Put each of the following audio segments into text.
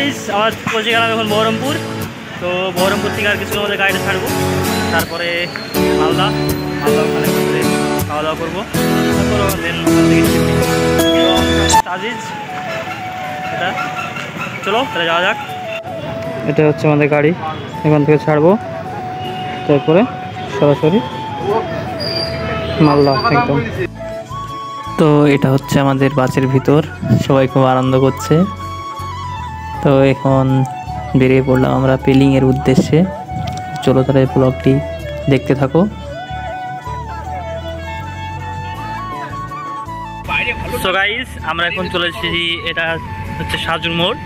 Guys আমার পৌঁছে গেলাম এখন বহরমপুর। তো বহরমপুর থেকে আর কিছুক্ষণ মধ্যে গাড়িটা ছাড়বো, তারপরে মালদা ওখানে খাওয়া দাওয়া করবো, তারপর দেন ওখান থেকে তাজিজ। এটা চলো তাহলে যাওয়া যাক। এটা হচ্ছে আমাদের গাড়ি, এখান থেকে ছাড়বো, তারপরে সরাসরি মালদা একদম। তো এটা হচ্ছে আমাদের বাসের ভিতর, সবাই খুব আনন্দ করছে। তো এখন বেরিয়ে পড়লাম আমরা পেলিংয়ের উদ্দেশ্যে। চলো তাহলে ব্লগটি দেখতে থাকো। সো গাইস আমরা এখন চলে এসেছি, এটা হচ্ছে সাজুর মোড়।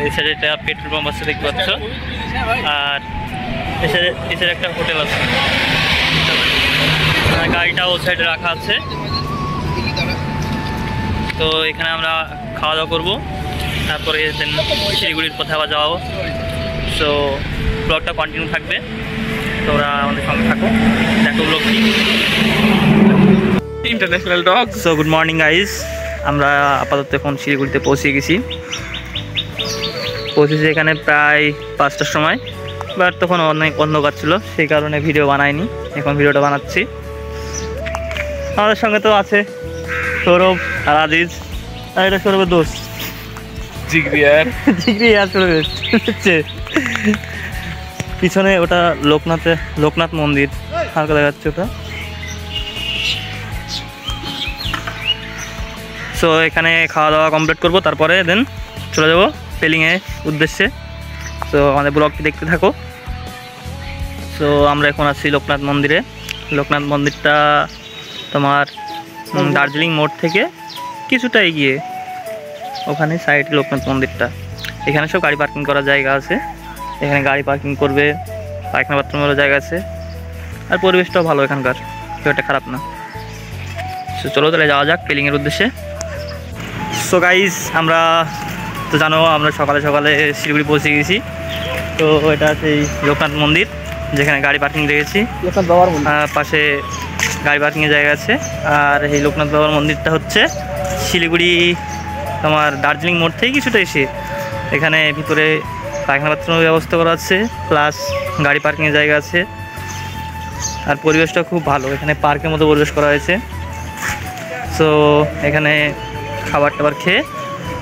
এই সাইডে একটা পেট্রোল পাম্প আছে দেখতে পাচ্ছ, আর এই সাইডে একটা হোটেল আছে, গাড়িটা ও সাইডে রাখা আছে। তো এখানে আমরা খাওয়া দাওয়া করবো, তারপরে শিলিগুড়ির পথে আবার যাওয়া। সো ব্লগটা কন্টিনিউ থাকবে, তোমরা আমাদের সঙ্গে থাকো, দেখো ব্লগটি। International dog. So good morning guys, আমরা আপাতত এখন শিলিগুড়িতে পৌঁছে গেছি। পৌঁছেছি এখানে প্রায় 5টার সময়, বাট তখন অনেক অন্ধকার ছিল, সেই কারণে ভিডিও বানাইনি। এখন ভিডিওটা বানাচ্ছি। আমাদের সঙ্গে তো আছে সৌরভ আর আজিজ, আর এটা সৌরভের দোস্ত জিগরি আর সৌরভের পিছনে ওটা লোকনাথ মন্দির হালকা দেখা যাচ্ছে ওটা। সো এখানে খাওয়া দাওয়া কমপ্লিট করবো, তারপরে দেন চলে যাবো পেলিংয়ের উদ্দেশ্যে। সো আমাদের ব্লগটি দেখতে থাকো। সো আমরা এখন আছি লোকনাথ মন্দিরে। লোকনাথ মন্দিরটা তোমার দার্জিলিং মোড় থেকে কিছুটা এগিয়ে, ওখানে সাইডে লোকনাথ মন্দিরটা। এখানে সব গাড়ি পার্কিং করার জায়গা আছে, এখানে গাড়ি পার্কিং করবে, পায়খানা বাথরুমেরও জায়গা আছে, আর পরিবেশটাও ভালো এখানকার, খুব একটা খারাপ না। সো চলো তাহলে যাওয়া যাক পেলিংয়ের উদ্দেশ্যে। সো গাইস আমরা তো জানো আমরা সকালে শিলিগুড়ি পৌঁছে গেছি। তো এটা সেই লোকনাথ মন্দির, যেখানে গাড়ি পার্কিং রেখেছি, পাশে গাড়ি পার্কিংয়ের জায়গা আছে। আর এই লোকনাথ বাবার মন্দিরটা হচ্ছে শিলিগুড়ি তোমার দার্জিলিং মোড় থেকে কিছুটা এসে, এখানে ভিতরে পায়খানা বাথরুমের ব্যবস্থা করা আছে, প্লাস গাড়ি পার্কিংয়ের জায়গা আছে, আর পরিবেশটা খুব ভালো, এখানে পার্কের মতো পরিবেশ করা হয়েছে। সো এখানে খাবার টাবার খেয়ে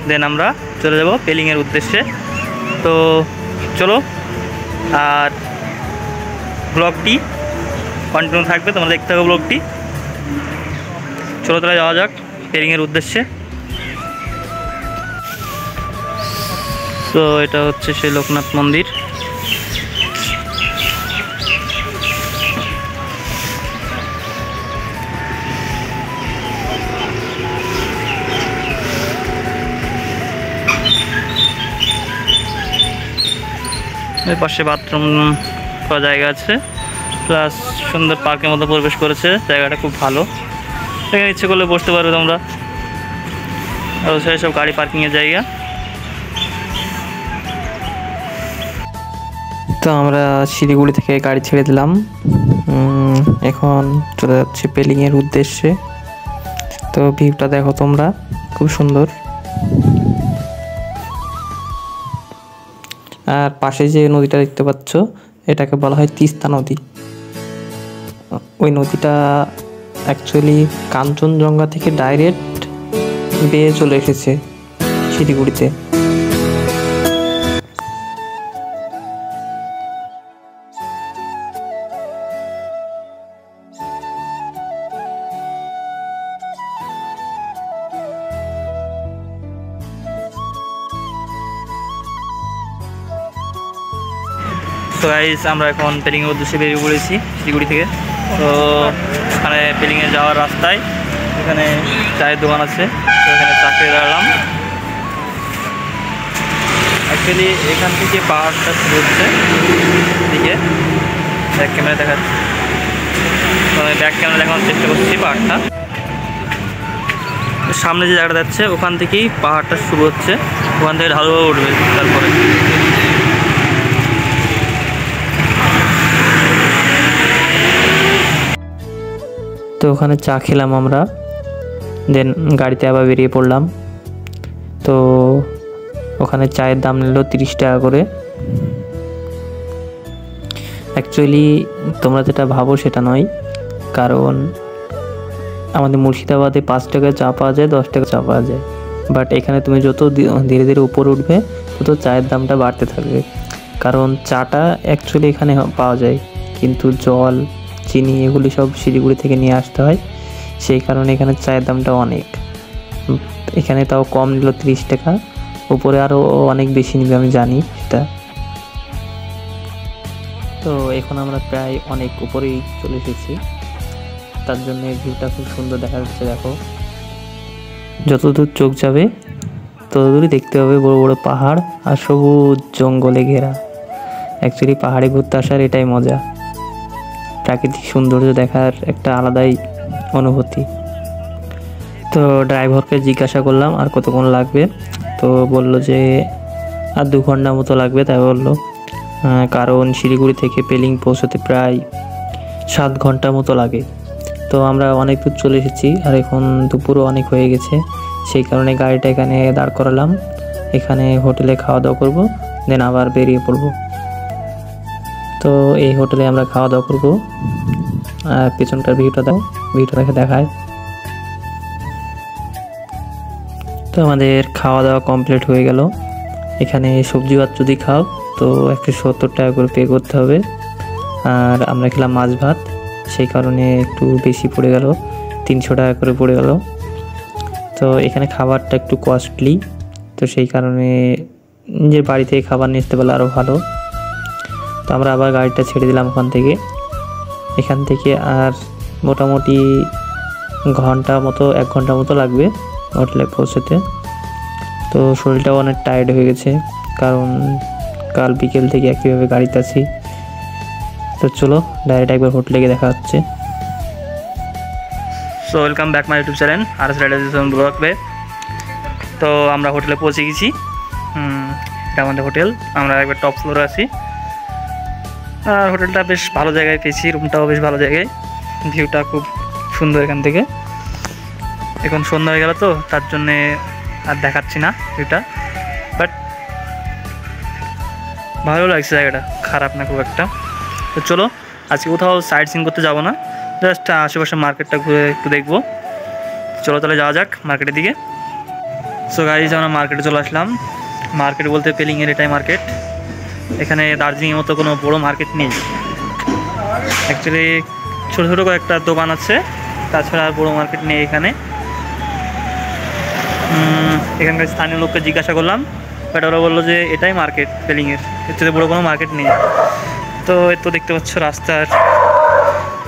দেন আমরা চলে যাব পেলিংয়ের উদ্দেশ্যে। তো চলো, আর ব্লগটি কন্টিনিউ থাকবে, তোমরা দেখতে হবে ব্লগটি। চলো তাহলে যাওয়া যাক পেলিংয়ের উদ্দেশ্যে। তো এটা হচ্ছে সেই লোকনাথ মন্দির। এর পাশে বাথরুম করা জায়গা আছে, প্লাস সুন্দর পার্কের মতো পরিবেশ করেছে, জায়গাটা খুব ভালো। এখানে ইচ্ছে করলে বসতে পারবে তোমরা, আর ওই সাইডে সব গাড়ি পার্কিংয়ের জায়গা। তো আমরা শিলিগুড়ি থেকে গাড়ি ছেড়ে দিলাম, এখন চলে যাচ্ছি পেলিংয়ের উদ্দেশ্যে। তো ভিউটা দেখো তোমরা, খুব সুন্দর। আর পাশে যে নদীটা দেখতে পাচ্ছ, এটাকে বলা হয় তিস্তা নদী। ওই নদীটা অ্যাকচুয়ালি কাঞ্চনজঙ্ঘা থেকে ডাইরেক্ট বেয়ে চলে এসেছে শিলিগুড়িতে। তো গাইস আমরা এখন পেলিংয়ের উদ্দেশ্যে বেরিয়ে পড়েছি শিলিগুড়ি থেকে। তো এখানে পেলিংয়ে যাওয়ার রাস্তায় এখানে চায়ের দোকান আছে, তো এখানে চা খেয়ে দাঁড়ালাম। অ্যাকচুয়ালি এখান থেকে পাহাড়টা শুরু হচ্ছে, দিকে ব্যাক ক্যামেরা দেখাচ্ছি, তো ব্যাক ক্যামেরা দেখানোর চেষ্টা করছি পাহাড়টা। সামনে যে জায়গাটা যাচ্ছে ওখান থেকেই পাহাড়টা শুরু হচ্ছে, ওখান থেকে ঢালুভাবে উঠবে। তারপরে তো ওখানে চা খেলাম আমরা, দেন গাড়িতে আবার বেরিয়ে পড়লাম। তো ওখানে চায়ের দাম নিল 30 টাকা করে। অ্যাকচুয়ালি তোমরা যেটা ভাবো সেটা নয়, কারণ আমাদের মুর্শিদাবাদে 5 টাকায় চা পাওয়া যায়, 10 টাকা চা পাওয়া যায়, বাট এখানে তুমি যত ধীরে ধীরে উপরে উঠবে তত চায়ের দামটা বাড়তে থাকবে। কারণ চাটা অ্যাকচুয়ালি এখানে পাওয়া যায়, কিন্তু জল, চিনি এগুলি সব শিলিগুড়ি থেকে নিয়ে আসতে হয়, সেই কারণে এখানে চায়ের দামটা অনেক। এখানে তাও কম নিল 30 টাকা, উপরে আরও অনেক বেশি নিবে আমি জানি সেটা। তো এখন আমরা প্রায় অনেক উপরেই চলে এসেছি, তার জন্য ভিউটা খুব সুন্দর দেখা যাচ্ছে। দেখো, যতদূর চোখ যাবে ততদূরই দেখতে হবে বড় বড় পাহাড় আর সবুজ জঙ্গলে ঘেরা। অ্যাকচুয়ালি পাহাড়ে ঘুরতে আসার এটাই মজা, প্রাকৃতিক সৌন্দর্য দেখার একটা আলাদাই অনুভূতি। তো ড্রাইভারকে জিজ্ঞাসা করলাম আর কতক্ষণ লাগবে, তো বলল যে আর 2 ঘন্টা মতো লাগবে। তাই বললো, কারণ শিলিগুড়ি থেকে পেলিং পৌঁছতে প্রায় 7 ঘন্টা মতো লাগে। তো আমরা অনেক দূর চলে এসেছি আর এখন দুপুরও অনেক হয়ে গেছে, সেই কারণে গাড়িটা এখানে দাঁড় করালাম। এখানে হোটেলে খাওয়া দাওয়া করবো, দেন আবার বেরিয়ে পড়ব। তো এই হোটেলে আমরা খাওয়া দাওয়া করবো। আর পেছনটার ভিউটা দাও, ভিউটা দেখে দেখায়। তো আমাদের খাওয়া দাওয়া কমপ্লিট হয়ে গেল। এখানে সবজি ভাত যদি খাও তো 170 টাকা করে পে করতে হবে, আর আমরা খেলাম মাছ ভাত, সেই কারণে একটু বেশি পড়ে গেল, 300 টাকা করে পড়ে গেল। তো এখানে খাবারটা একটু কস্টলি, তো সেই কারণে নিজের বাড়ি থেকে খাবার নিয়ে আসতে পারলে আরও ভালো। তো আমরা আবার গাড়িটা ছেড়ে দিলাম এখান থেকে আর মোটামুটি 1 ঘন্টা মতো লাগবে হোটেলে পৌঁছতে। তো শরীরটাও অনেক টায়ার্ড হয়ে গেছে, কারণ কাল বিকেল থেকে একইভাবে গাড়িতে আছি। তো চলো ডাইরেক্ট একবার হোটেলে গিয়ে দেখা হচ্ছে। So welcome back my YouTube channel R S rider vlog বে। তো আমরা হোটেলে পৌঁছে গেছি, এটা আমাদের হোটেল। আমরা একবার টপ ফ্লোরে আছি, আর হোটেলটা বেশ ভালো জায়গায় পেয়েছি, রুমটাও বেশ ভালো জায়গায়, ভিউটা খুব সুন্দর এখান থেকে। এখন সন্ধ্যা হয়ে গেল তো তার জন্যে আর দেখাচ্ছি না ভিউটা, বাট ভালো লাগছে জায়গাটা, খারাপ না খুব একটা। তো চলো আজকে কোথাও সাইট সিন করতে যাবো না, জাস্ট আশেপাশে মার্কেটটা ঘুরে একটু দেখবো। চলো তাহলে যাওয়া যাক মার্কেটের দিকে। সো গাইজ আমরা মার্কেটে চলে আসলাম। মার্কেট বলতে পেলিংয়ের এটাই মার্কেট। এখানে দার্জিলিংয়ের মতো কোনো বড়ো মার্কেট নেই, অ্যাকচুয়ালি ছোটো ছোটো কয়েকটা দোকান আছে, তাছাড়া আর বড়ো মার্কেট নেই এখানে। এখানকার স্থানীয় লোককে জিজ্ঞাসা করলাম, বাট ওরা বললো যে এটাই মার্কেট পেলিংয়ের, এর থেকে বড়ো কোনো মার্কেট নেই। তো এর তো দেখতে পাচ্ছ রাস্তার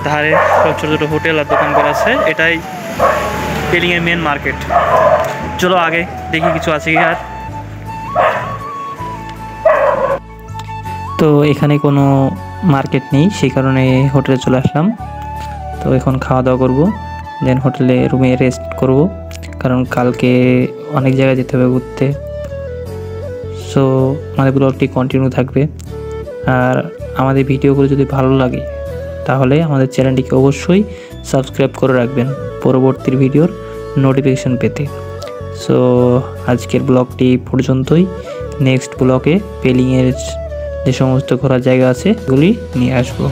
ধারে সব ছোটো ছোটো হোটেল আর দোকানগুলো আছে, এটাই পেলিংয়ের মেন মার্কেট। চলো আগে দেখি কিছু আছে কি। আর তো এখানে কোনো মার্কেট নেই, সেই কারণে হোটেলে চলে আসলাম। তো এখন খাওয়া দাওয়া করবো, দেন হোটেলে রুমে রেস্ট করব, কারণ কালকে অনেক জায়গায় যেতে হবে ঘুরতে। সো আমাদের ব্লগটি কন্টিনিউ থাকবে, আর আমাদের ভিডিওগুলো যদি ভালো লাগে তাহলে আমাদের চ্যানেলটিকে অবশ্যই সাবস্ক্রাইব করে রাখবেন পরবর্তী ভিডিওর নোটিফিকেশন পেতে। সো আজকের ব্লগটি পর্যন্তই, নেক্সট ব্লগে পেলিংয়ের যে সমস্ত ঘোরার জায়গা আছে এগুলি নিয়ে আসবো।